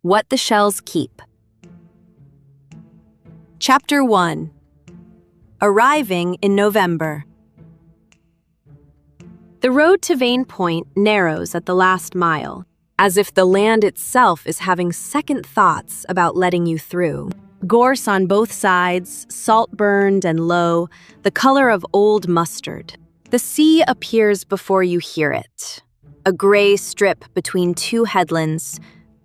What the Shells Keep. Chapter 1. Arriving in November. The road to Vane Point narrows at the last mile, as if the land itself is having second thoughts about letting you through. Gorse on both sides, salt-burned and low, the color of old mustard. The sea appears before you hear it. A gray strip between two headlands,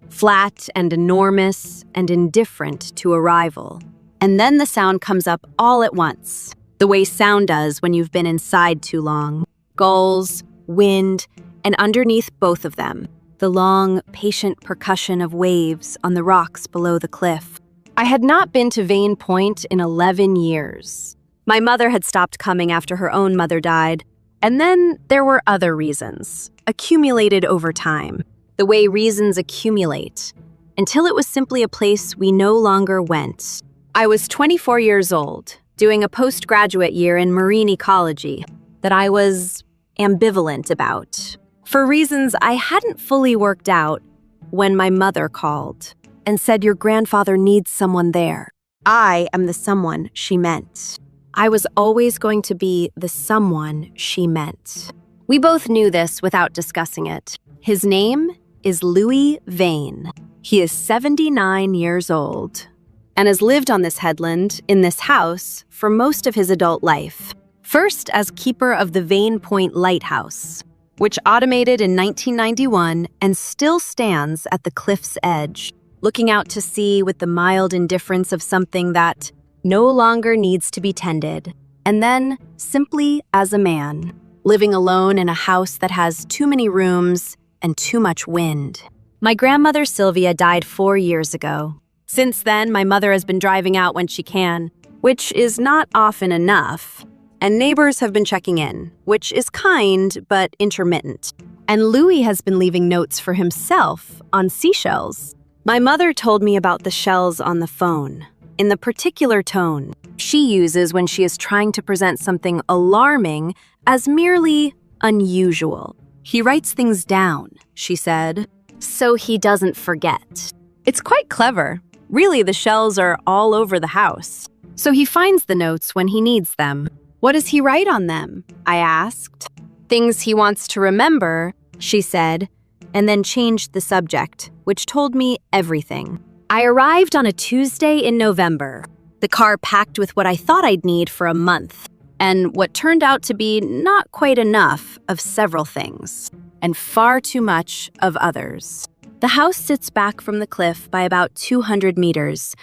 flat and enormous and indifferent to arrival. And then the sound comes up all at once, the way sound does when you've been inside too long. Gulls, wind, and underneath both of them, the long, patient percussion of waves on the rocks below the cliff. I had not been to Vane Point in 11 years. My mother had stopped coming after her own mother died, and then there were other reasons, accumulated over time, the way reasons accumulate, until it was simply a place we no longer went. I was 24 years old, doing a postgraduate year in marine ecology that I was ambivalent about, for reasons I hadn't fully worked out when my mother called and said, "Your grandfather needs someone there." I am the someone she meant. I was always going to be the someone she meant. We both knew this without discussing it. His name is Louis Vane. He is 79 years old and has lived on this headland, in this house, for most of his adult life. First as keeper of the Vane Point lighthouse, which automated in 1991 and still stands at the cliff's edge, looking out to sea with the mild indifference of something that no longer needs to be tended. And then, simply as a man, living alone in a house that has too many rooms and too much wind. My grandmother Sylvia died 4 years ago. Since then, my mother has been driving out when she can, which is not often enough, and neighbors have been checking in, which is kind but intermittent. And Louis has been leaving notes for himself on seashells. My mother told me about the shells on the phone, in the particular tone she uses when she is trying to present something alarming as merely unusual. "He writes things down," she said, "so he doesn't forget." It's quite clever. Really, the shells are all over the house. So he finds the notes when he needs them. "What does he write on them?" I asked. "Things he wants to remember," she said, and then changed the subject, which told me everything. I arrived on a Tuesday in November, the car packed with what I thought I'd need for a month, and what turned out to be not quite enough of several things, and far too much of others. The house sits back from the cliff by about 200 meters,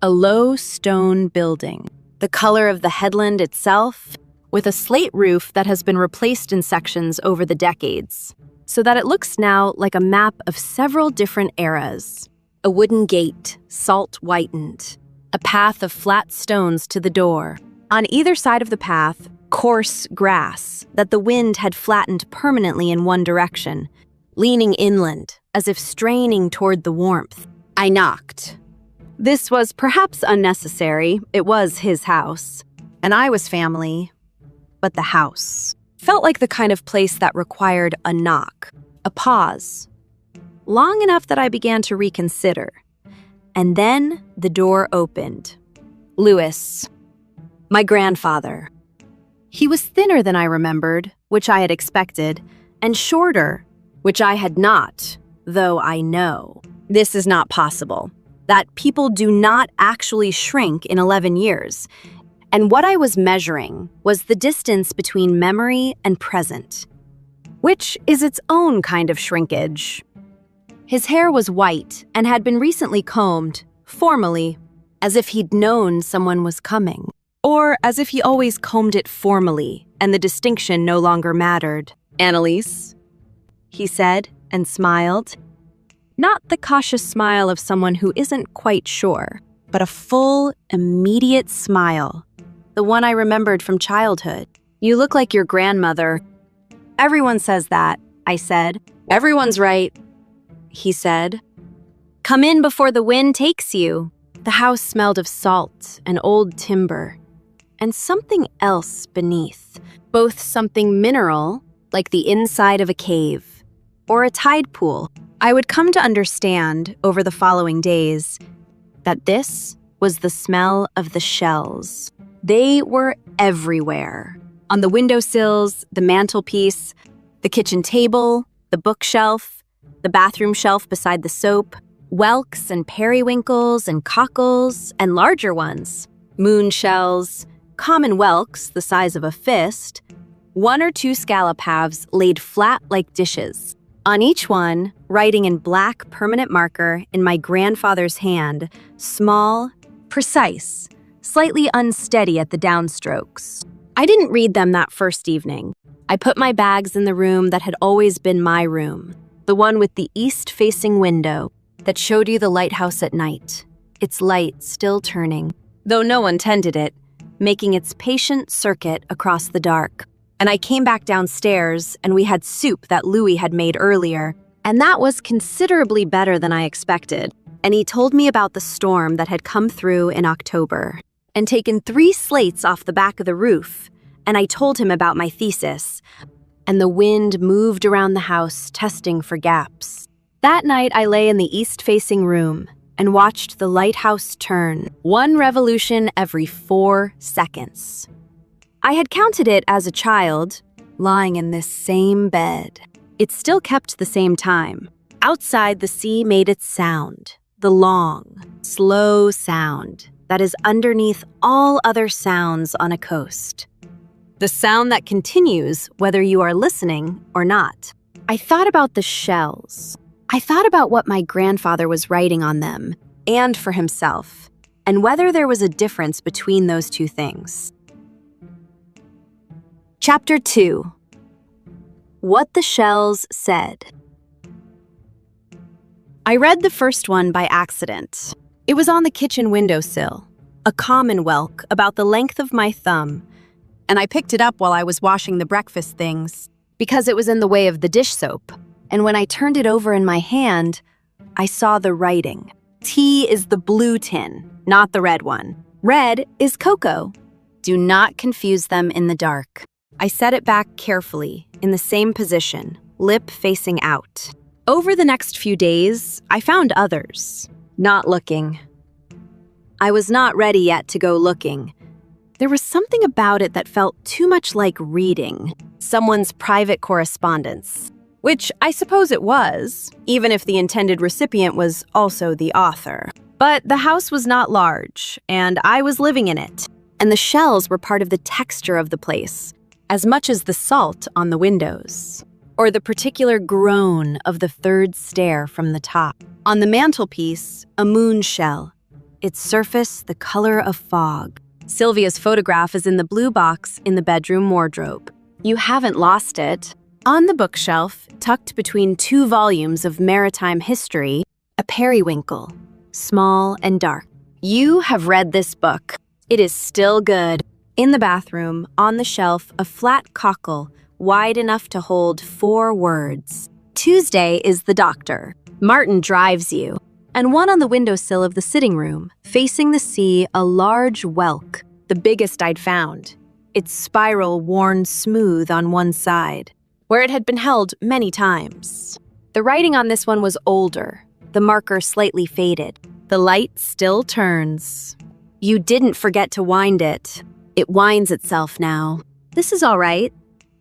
a low stone building, the color of the headland itself, with a slate roof that has been replaced in sections over the decades, so that it looks now like a map of several different eras. A wooden gate, salt-whitened, a path of flat stones to the door. On either side of the path, coarse grass that the wind had flattened permanently in one direction, leaning inland as if straining toward the warmth. I knocked. This was perhaps unnecessary. It was his house, and I was family, but the house felt like the kind of place that required a knock, a pause, long enough that I began to reconsider. And then the door opened. Louis, my grandfather. He was thinner than I remembered, which I had expected, and shorter, which I had not, though I know this is not possible, that people do not actually shrink in 11 years. And what I was measuring was the distance between memory and present, which is its own kind of shrinkage. His hair was white and had been recently combed, formally, as if he'd known someone was coming, or as if he always combed it formally and the distinction no longer mattered. "Annalise," he said and smiled. Not the cautious smile of someone who isn't quite sure, but a full, immediate smile, the one I remembered from childhood. "You look like your grandmother." "Everyone says that," I said. "Everyone's right," he said. "Come in before the wind takes you." The house smelled of salt and old timber, and something else beneath, both something mineral, like the inside of a cave, or a tide pool, I would come to understand over the following days that this was the smell of the shells. They were everywhere. On the windowsills, the mantelpiece, the kitchen table, the bookshelf, the bathroom shelf beside the soap, whelks and periwinkles and cockles and larger ones, moon shells, common whelks the size of a fist, 1 or 2 scallop halves laid flat like dishes. On each one, writing in black permanent marker in my grandfather's hand, small, precise, slightly unsteady at the downstrokes. I didn't read them that first evening. I put my bags in the room that had always been my room, the one with the east-facing window that showed you the lighthouse at night, its light still turning, though no one tended it, making its patient circuit across the dark. And I came back downstairs, and we had soup that Louis had made earlier, and that was considerably better than I expected. And he told me about the storm that had come through in October and taken 3 slates off the back of the roof, and I told him about my thesis, and the wind moved around the house, testing for gaps. That night, I lay in the east-facing room and watched the lighthouse turn, 1 revolution every 4 seconds. I had counted it as a child, lying in this same bed. It still kept the same time. Outside, the sea made its sound, the long, slow sound that is underneath all other sounds on a coast. The sound that continues whether you are listening or not. I thought about the shells. I thought about what my grandfather was writing on them, and for himself, and whether there was a difference between those 2 things. Chapter 2. What the Shells Said. I read the first one by accident. It was on the kitchen windowsill, a common whelk about the length of my thumb, and I picked it up while I was washing the breakfast things because it was in the way of the dish soap. And when I turned it over in my hand, I saw the writing. Tea is the blue tin, not the red one. Red is cocoa. Do not confuse them in the dark. I set it back carefully, in the same position, lip facing out. Over the next few days, I found others. Not looking. I was not ready yet to go looking. There was something about it that felt too much like reading someone's private correspondence, which I suppose it was, even if the intended recipient was also the author. But the house was not large, and I was living in it, and the shells were part of the texture of the place, as much as the salt on the windows, or the particular groan of the 3rd stair from the top. On the mantelpiece, a moon shell, its surface the color of fog. Sylvia's photograph is in the blue box in the bedroom wardrobe. You haven't lost it. On the bookshelf, tucked between 2 volumes of maritime history, a periwinkle, small and dark. You have read this book. It is still good. In the bathroom, on the shelf, a flat cockle, wide enough to hold 4 words. Tuesday is the doctor. Martin drives you. And one on the windowsill of the sitting room, facing the sea, a large whelk, the biggest I'd found. Its spiral worn smooth on one side, where it had been held many times. The writing on this one was older, the marker slightly faded. The light still turns. You didn't forget to wind it. It winds itself now. This is all right.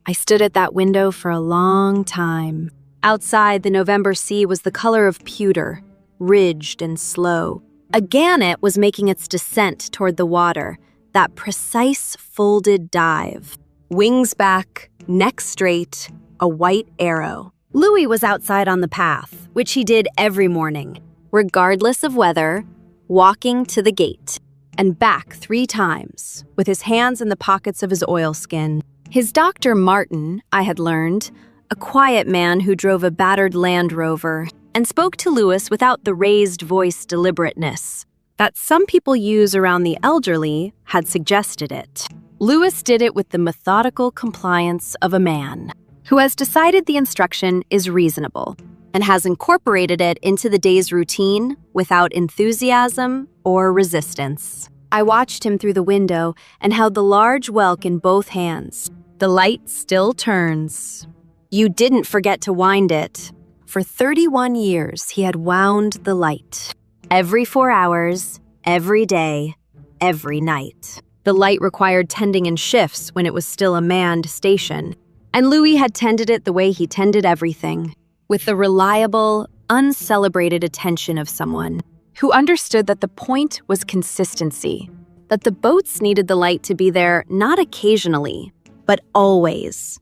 I stood at that window for a long time. Outside, the November sea was the color of pewter, ridged and slow. A gannet was making its descent toward the water, that precise folded dive. Wings back, neck straight, a white arrow. Louis was outside on the path, which he did every morning, regardless of weather, walking to the gate, and back 3 times, with his hands in the pockets of his oilskin. His doctor, Martin, I had learned, a quiet man who drove a battered Land Rover, and spoke to Louis without the raised voice deliberateness that some people use around the elderly, had suggested it. Louis did it with the methodical compliance of a man who has decided the instruction is reasonable and has incorporated it into the day's routine without enthusiasm or resistance. I watched him through the window and held the large whelk in both hands. The light still turns. You didn't forget to wind it. For 31 years, he had wound the light. Every 4 hours, every day, every night. The light required tending in shifts when it was still a manned station, and Louis had tended it the way he tended everything, with the reliable, uncelebrated attention of someone who understood that the point was consistency, that the boats needed the light to be there not occasionally, but always.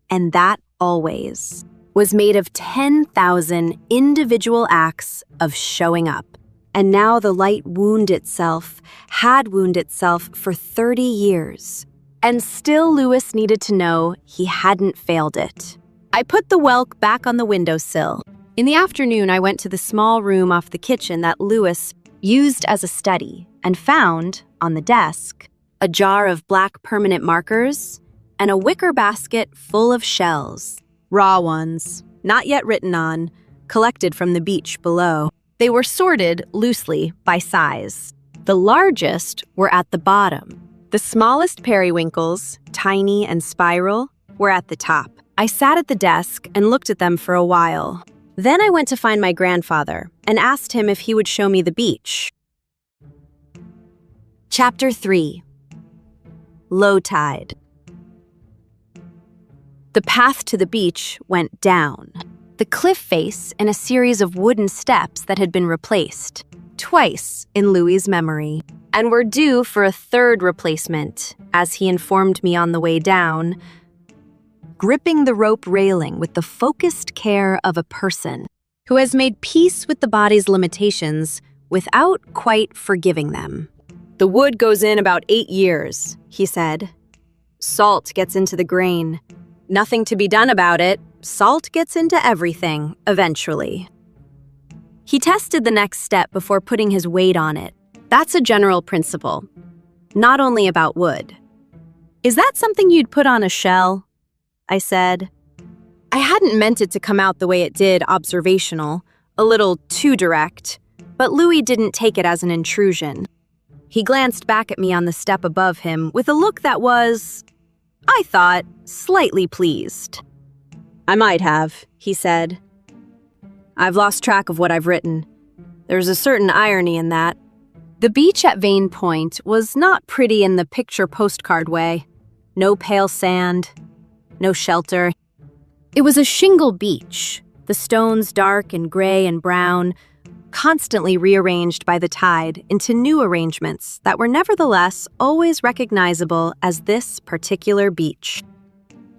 And that always was made of 10,000 individual acts of showing up. And now the light had wounded itself for 30 years. And still Louis needed to know he hadn't failed it. I put the whelk back on the windowsill. In the afternoon, I went to the small room off the kitchen that Louis used as a study and found, on the desk, a jar of black permanent markers and a wicker basket full of shells. Raw ones, not yet written on, collected from the beach below. They were sorted loosely by size. The largest were at the bottom. The smallest periwinkles, tiny and spiral, were at the top. I sat at the desk and looked at them for a while. Then I went to find my grandfather and asked him if he would show me the beach. Chapter 3. Low Tide. The path to the beach went down. The cliff face and a series of wooden steps that had been replaced, twice in Louis's memory, and were due for a third replacement, as he informed me on the way down, gripping the rope railing with the focused care of a person who has made peace with the body's limitations without quite forgiving them. The wood goes in about 8 years, he said. Salt gets into the grain. Nothing to be done about it. Salt gets into everything, eventually. He tested the next step before putting his weight on it. That's a general principle, not only about wood. Is that something you'd put on a shell? I said. I hadn't meant it to come out the way it did, observational, a little too direct, but Louis didn't take it as an intrusion. He glanced back at me on the step above him with a look that was, I thought, slightly pleased. I might have, he said. I've lost track of what I've written. There's a certain irony in that. The beach at Vane Point was not pretty in the picture postcard way. No pale sand, no shelter. It was a shingle beach, the stones dark and gray and brown, constantly rearranged by the tide into new arrangements that were nevertheless always recognizable as this particular beach.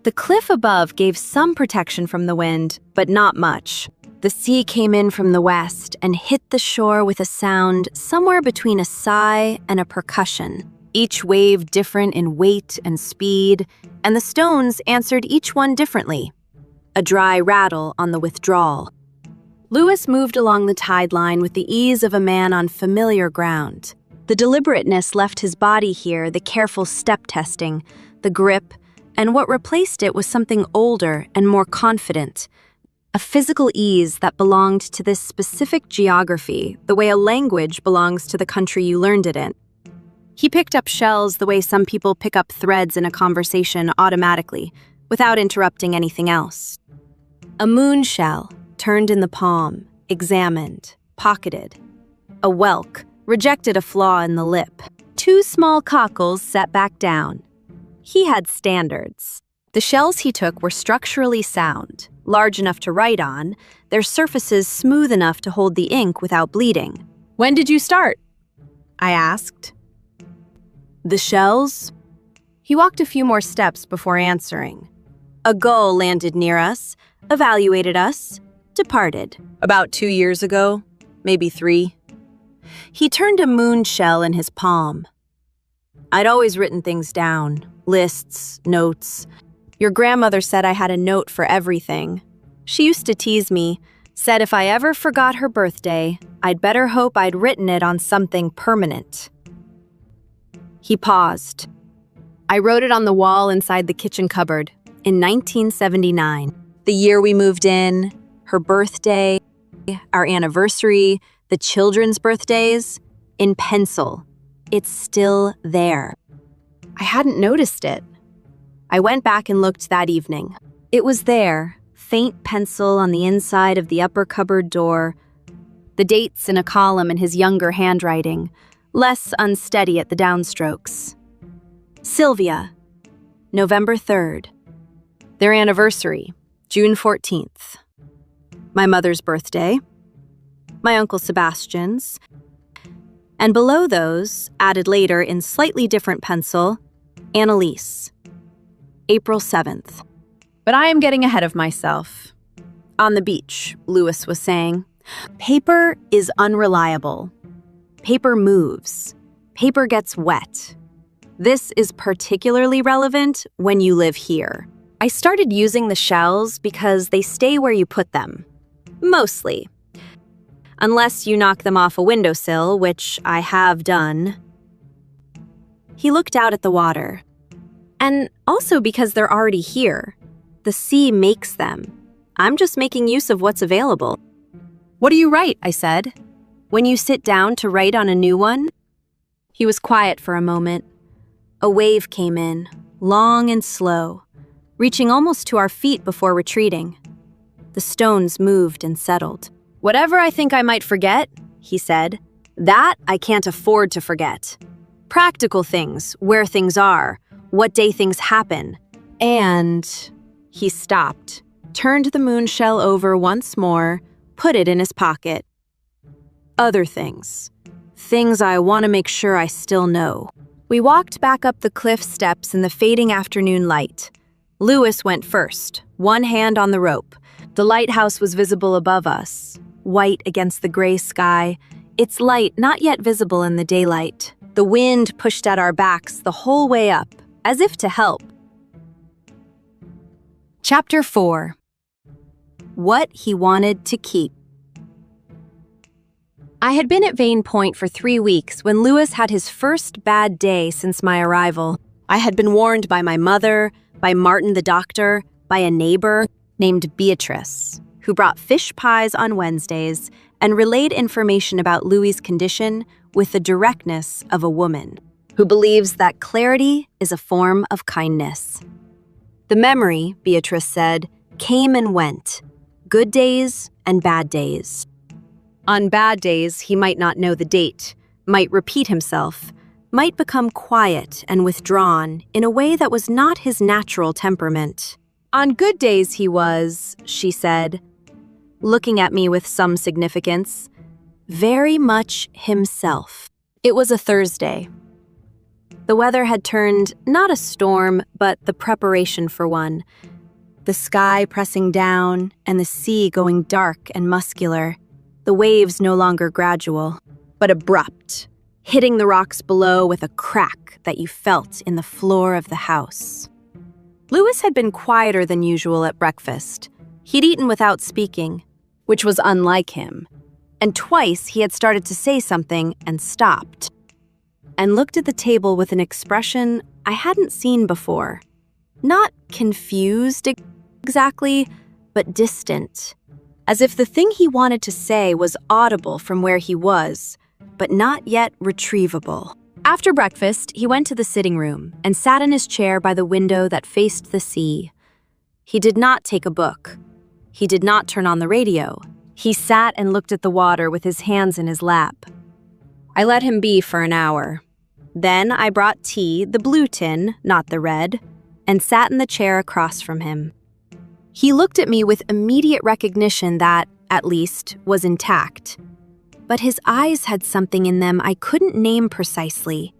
The cliff above gave some protection from the wind, but not much. The sea came in from the west and hit the shore with a sound somewhere between a sigh and a percussion, each wave different in weight and speed, and the stones answered each one differently. A dry rattle on the withdrawal. Louis moved along the tide line with the ease of a man on familiar ground. The deliberateness left his body here, the careful step testing, the grip, and what replaced it was something older and more confident, a physical ease that belonged to this specific geography, the way a language belongs to the country you learned it in. He picked up shells the way some people pick up threads in a conversation automatically, without interrupting anything else. A moon shell, turned in the palm, examined, pocketed. A whelk, rejected a flaw in the lip. 2 small cockles set back down. He had standards. The shells he took were structurally sound, large enough to write on, their surfaces smooth enough to hold the ink without bleeding. When did you start? I asked. The shells? He walked a few more steps before answering. A gull landed near us, evaluated us, departed. About 2 years ago, maybe 3. He turned a moon shell in his palm. I'd always written things down, lists, notes. Your grandmother said I had a note for everything. She used to tease me, said if I ever forgot her birthday, I'd better hope I'd written it on something permanent. He paused. I wrote it on the wall inside the kitchen cupboard in 1979. The year we moved in, her birthday, our anniversary, the children's birthdays, in pencil. It's still there. I hadn't noticed it. I went back and looked that evening. It was there, faint pencil on the inside of the upper cupboard door, the dates in a column in his younger handwriting, less unsteady at the downstrokes. Sylvia, November 3rd. Their anniversary, June 14th. My mother's birthday. My Uncle Sebastian's. And below those, added later in slightly different pencil, Annalise, April 7th. But I am getting ahead of myself. On the beach, Lewis was saying, paper is unreliable. Paper moves. Paper gets wet. This is particularly relevant when you live here. I started using the shells because they stay where you put them. Mostly. Unless you knock them off a windowsill, which I have done. He looked out at the water. And also because they're already here. The sea makes them. I'm just making use of what's available. What do you write? I said. When you sit down to write on a new one? He was quiet for a moment. A wave came in, long and slow, reaching almost to our feet before retreating. The stones moved and settled. Whatever I think I might forget, he said, that I can't afford to forget. Practical things, where things are, what day things happen. And he stopped, turned the moonshell over once more, put it in his pocket. Other things. Things I want to make sure I still know. We walked back up the cliff steps in the fading afternoon light. Lewis went first, one hand on the rope. The lighthouse was visible above us, white against the gray sky, its light not yet visible in the daylight. The wind pushed at our backs the whole way up, as if to help. Chapter 4. What he wanted to keep. I had been at Vane Point for 3 weeks when Lewis had his first bad day since my arrival. I had been warned by my mother, by Martin the doctor, by a neighbor named Beatrice, who brought fish pies on Wednesdays and relayed information about Louis's condition with the directness of a woman who believes that clarity is a form of kindness. The memory, Beatrice said, came and went, good days and bad days. On bad days, he might not know the date, might repeat himself, might become quiet and withdrawn in a way that was not his natural temperament. On good days he was, she said, looking at me with some significance, very much himself. It was a Thursday. The weather had turned not a storm, but the preparation for one. The sky pressing down and the sea going dark and muscular. The waves no longer gradual, but abrupt, hitting the rocks below with a crack that you felt in the floor of the house. Lewis had been quieter than usual at breakfast. He'd eaten without speaking, which was unlike him. And twice he had started to say something and stopped, and looked at the table with an expression I hadn't seen before. Not confused exactly, but distant. As if the thing he wanted to say was audible from where he was, but not yet retrievable. After breakfast, he went to the sitting room and sat in his chair by the window that faced the sea. He did not take a book. He did not turn on the radio. He sat and looked at the water with his hands in his lap. I let him be for an hour. Then I brought tea, the blue tin, not the red, and sat in the chair across from him. He looked at me with immediate recognition that, at least, was intact. But his eyes had something in them I couldn't name precisely.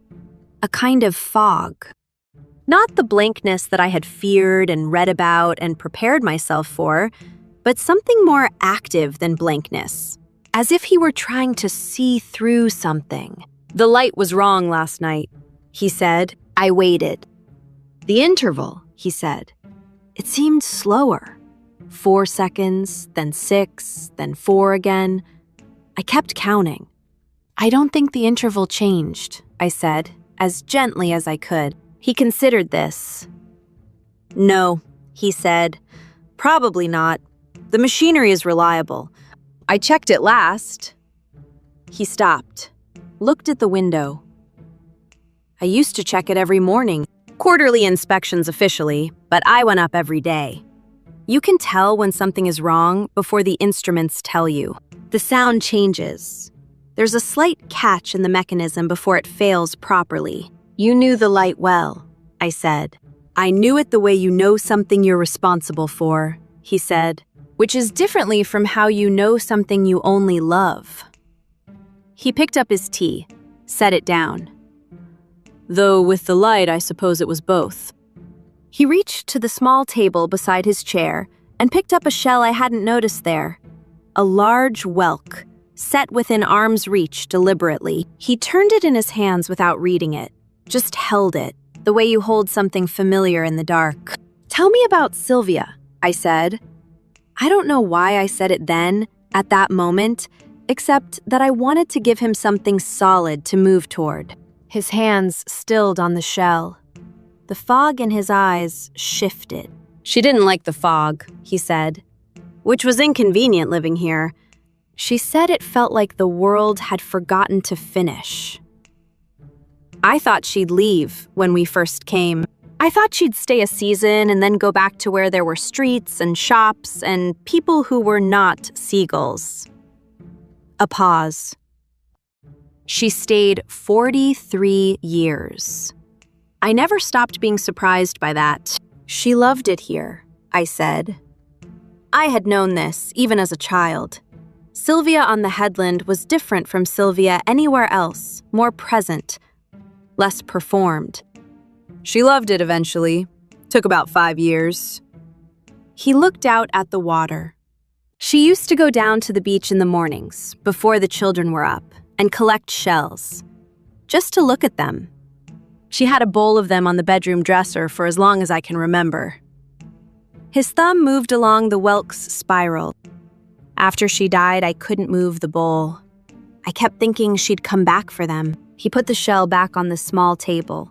A kind of fog. Not the blankness that I had feared and read about and prepared myself for, but something more active than blankness. As if he were trying to see through something. The light was wrong last night, he said. I waited. The interval, he said. It seemed slower. 4 seconds, then 6, then 4 again. I kept counting. I don't think the interval changed, I said, as gently as I could. He considered this. No, he said. Probably not. The machinery is reliable. I checked it last. He stopped, looked at the window. I used to check it every morning. Quarterly inspections officially, but I went up every day. You can tell when something is wrong before the instruments tell you. The sound changes. There's a slight catch in the mechanism before it fails properly. You knew the light well, I said. I knew it the way you know something you're responsible for, he said, which is differently from how you know something you only love. He picked up his tea, set it down. Though with the light, I suppose it was both. He reached to the small table beside his chair and picked up a shell I hadn't noticed there. A large whelk, set within arm's reach deliberately. He turned it in his hands without reading it, just held it, the way you hold something familiar in the dark. Tell me about Sylvia, I said. I don't know why I said it then, at that moment, except that I wanted to give him something solid to move toward. His hands stilled on the shell. The fog in his eyes shifted. She didn't like the fog, he said, which was inconvenient living here. She said it felt like the world had forgotten to finish. I thought she'd leave when we first came. I thought she'd stay a season and then go back to where there were streets and shops and people who were not seagulls. A pause. She stayed 43 years. I never stopped being surprised by that. She loved it here, I said. I had known this, even as a child. Sylvia on the headland was different from Sylvia anywhere else, more present, less performed. She loved it eventually. Took about 5 years. He looked out at the water. She used to go down to the beach in the mornings, before the children were up, and collect shells, just to look at them. She had a bowl of them on the bedroom dresser for as long as I can remember. His thumb moved along the whelk's spiral. After she died, I couldn't move the bowl. I kept thinking she'd come back for them. He put the shell back on the small table.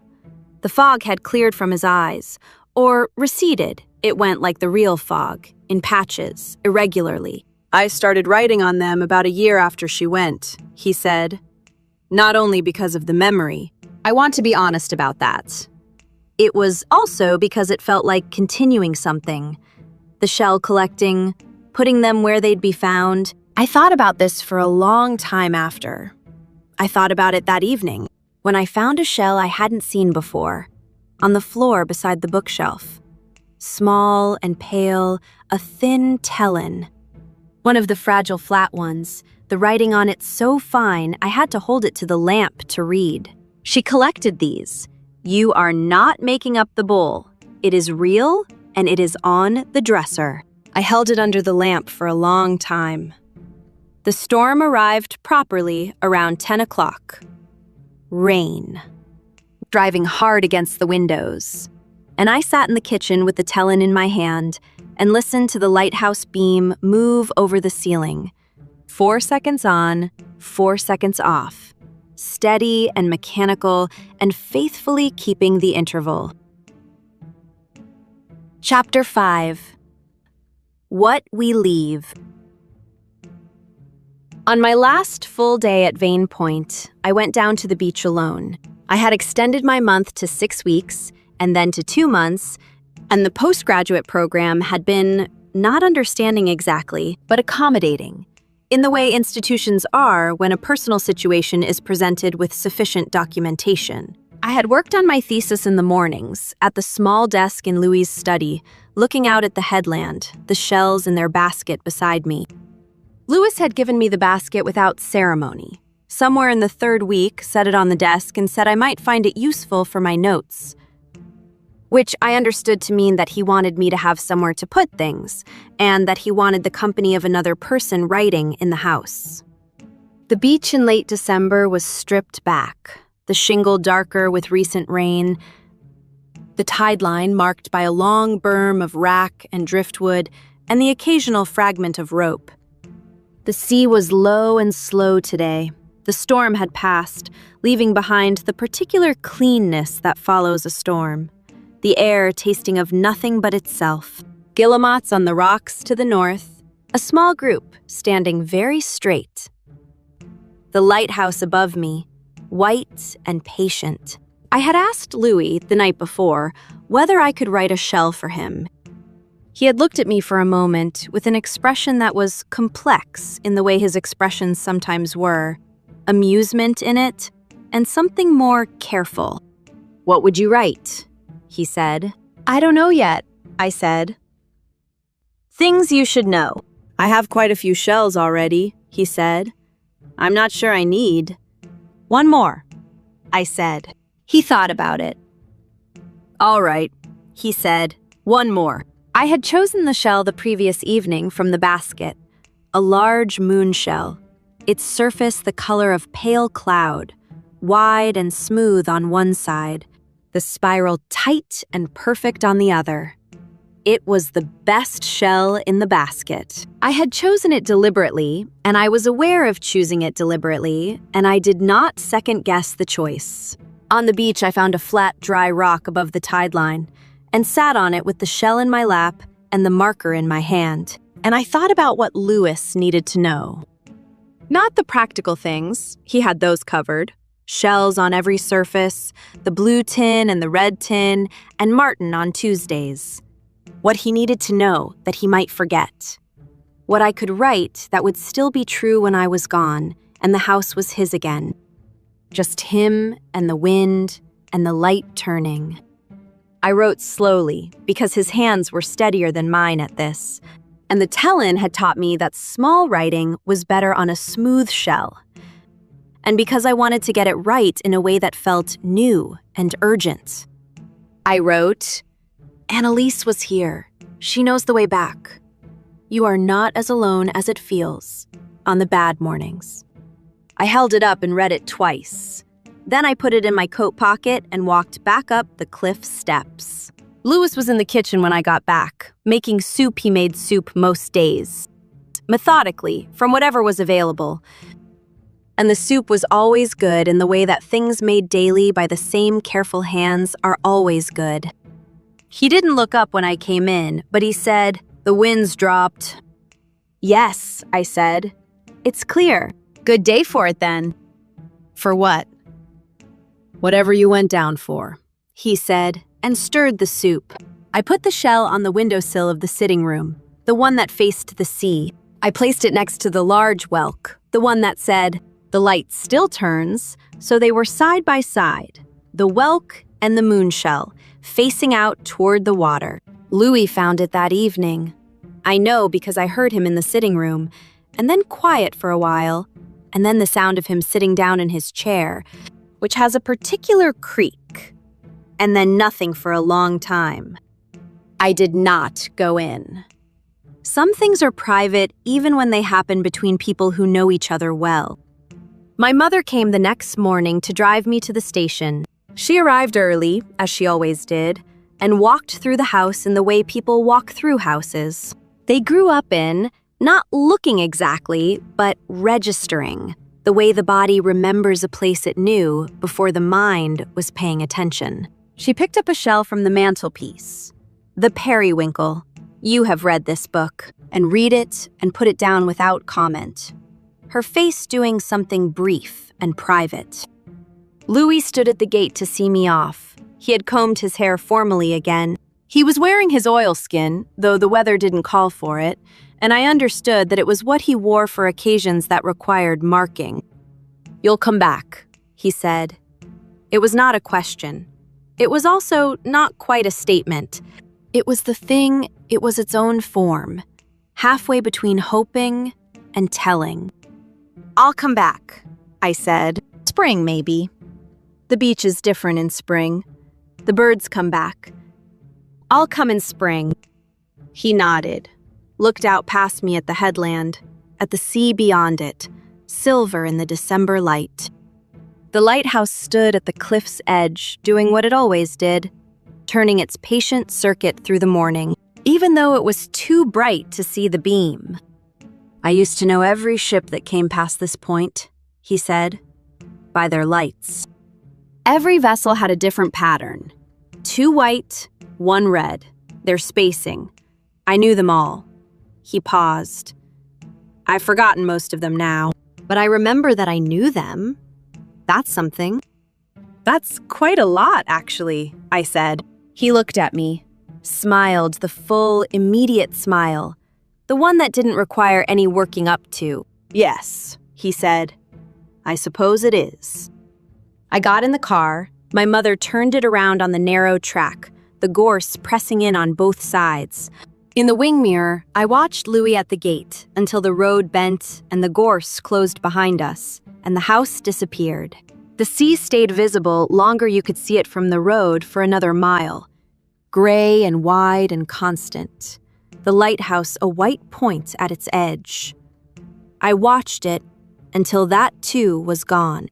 The fog had cleared from his eyes, or receded. It went like the real fog, in patches, irregularly. I started writing on them about a year after she went, he said. Not only because of the memory. I want to be honest about that. It was also because it felt like continuing something. The shell collecting, putting them where they'd be found. I thought about this for a long time after. I thought about it that evening, when I found a shell I hadn't seen before, on the floor beside the bookshelf. Small and pale, a thin tellin. One of the fragile flat ones, the writing on it so fine I had to hold it to the lamp to read. She collected these. You are not making up the bowl. It is real, and it is on the dresser. I held it under the lamp for a long time. The storm arrived properly around 10 o'clock. Rain. Driving hard against the windows. And I sat in the kitchen with the tellin in my hand and listened to the lighthouse beam move over the ceiling. 4 seconds on, 4 seconds off. Steady and mechanical and faithfully keeping the interval. Chapter 5. What We Leave. On my last full day at Vane Point, I went down to the beach alone. I had extended my month to 6 weeks and then to 2 months, and the postgraduate program had been not understanding exactly, but accommodating, in the way institutions are when a personal situation is presented with sufficient documentation. I had worked on my thesis in the mornings, at the small desk in Louis's study, looking out at the headland, the shells in their basket beside me. Louis had given me the basket without ceremony. Somewhere in the 3rd week, set it on the desk and said I might find it useful for my notes, which I understood to mean that he wanted me to have somewhere to put things, and that he wanted the company of another person writing in the house. The beach in late December was stripped back, the shingle darker with recent rain, the tide line marked by a long berm of wrack and driftwood, and the occasional fragment of rope. The sea was low and slow today. The storm had passed, leaving behind the particular cleanness that follows a storm. The air tasting of nothing but itself. Guillemots on the rocks to the north, a small group standing very straight. The lighthouse above me, white and patient. I had asked Louis the night before whether I could write a shell for him. He had looked at me for a moment with an expression that was complex in the way his expressions sometimes were, amusement in it, and something more careful. "What would you write?" he said. "I don't know yet," I said. "Things you should know. I have quite a few shells already," he said. "I'm not sure I need." "One more," I said. He thought about it. "All right," he said. "One more." I had chosen the shell the previous evening from the basket, a large moon shell, its surface the color of pale cloud, wide and smooth on one side, the spiral tight and perfect on the other. It was the best shell in the basket. I had chosen it deliberately, and I was aware of choosing it deliberately, and I did not second-guess the choice. On the beach, I found a flat, dry rock above the tide line, and sat on it with the shell in my lap and the marker in my hand. And I thought about what Lewis needed to know. Not the practical things, he had those covered. Shells on every surface, the blue tin and the red tin, and Martin on Tuesdays. What he needed to know that he might forget. What I could write that would still be true when I was gone and the house was his again. Just him and the wind and the light turning. I wrote slowly because his hands were steadier than mine at this, and the tell-in had taught me that small writing was better on a smooth shell. And because I wanted to get it right in a way that felt new and urgent. I wrote, "Annalise was here. She knows the way back. You are not as alone as it feels on the bad mornings." I held it up and read it twice. Then I put it in my coat pocket and walked back up the cliff steps. Lewis was in the kitchen when I got back, making soup. He made soup most days, methodically, from whatever was available. And the soup was always good in the way that things made daily by the same careful hands are always good. He didn't look up when I came in, but he said, "The wind's dropped." "Yes," I said. "It's clear. Good day for it then." "For what?" "Whatever you went down for," he said, and stirred the soup. I put the shell on the windowsill of the sitting room, the one that faced the sea. I placed it next to the large whelk, the one that said, "The light still turns," so they were side by side, the whelk and the moon shell, facing out toward the water. Louis found it that evening. I know because I heard him in the sitting room, and then quiet for a while, and then the sound of him sitting down in his chair, which has a particular creak, and then nothing for a long time. I did not go in. Some things are private even when they happen between people who know each other well. My mother came the next morning to drive me to the station. She arrived early, as she always did, and walked through the house in the way people walk through houses. They grew up in, not looking exactly, but registering, the way the body remembers a place it knew before the mind was paying attention. She picked up a shell from the mantelpiece. The Periwinkle. You have read this book, and read it and put it down without comment. Her face doing something brief and private. Louis stood at the gate to see me off. He had combed his hair formally again. He was wearing his oilskin, though the weather didn't call for it, and I understood that it was what he wore for occasions that required marking. "You'll come back," he said. It was not a question. It was also not quite a statement. It was the thing, it was its own form, halfway between hoping and telling. "I'll come back," I said. "Spring, maybe. The beach is different in spring. The birds come back. I'll come in spring." He nodded, looked out past me at the headland, at the sea beyond it, silver in the December light. The lighthouse stood at the cliff's edge, doing what it always did, turning its patient circuit through the morning, even though it was too bright to see the beam. "I used to know every ship that came past this point," he said, "by their lights. Every vessel had a different pattern. 2 white, 1 red, their spacing. I knew them all." He paused. "I've forgotten most of them now, but I remember that I knew them. That's something." "That's quite a lot, actually," I said. He looked at me. smiled the full, immediate smile, the one that didn't require any working up to. "Yes," he said. "I suppose it is." I got in the car. My mother turned it around on the narrow track, the gorse pressing in on both sides. In the wing mirror, I watched Louis at the gate until the road bent and the gorse closed behind us, and the house disappeared. The sea stayed visible longer you could see it from the road for another mile. Gray and wide and constant. The lighthouse a white point at its edge. I watched it until that too was gone.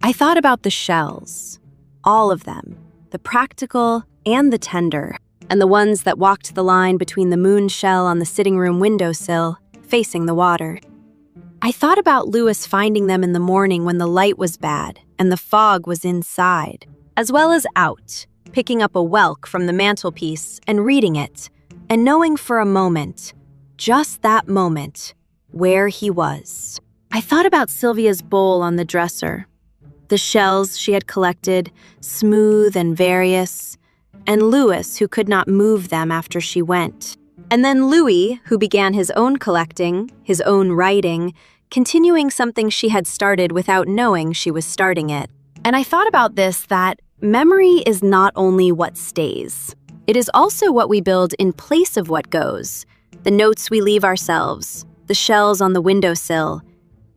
I thought about the shells. All of them. The practical and the tender. And the ones that walked the line between the moon shell on the sitting room windowsill, facing the water. I thought about Louis finding them in the morning when the light was bad and the fog was inside, as well as out, picking up a whelk from the mantelpiece and reading it, and knowing for a moment, just that moment, where he was. I thought about Sylvia's bowl on the dresser, the shells she had collected, smooth and various, and Louis, who could not move them after she went. And then Louis, who began his own collecting, his own writing, continuing something she had started without knowing she was starting it. And I thought about this, that memory is not only what stays. It is also what we build in place of what goes. The notes we leave ourselves, the shells on the windowsill,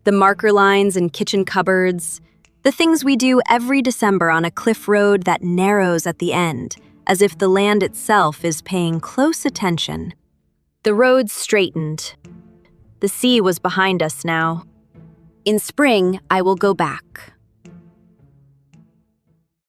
the marker lines in kitchen cupboards, the things we do every December on a cliff road that narrows at the end, as if the land itself is paying close attention. The road straightened. The sea was behind us now. In spring, I will go back.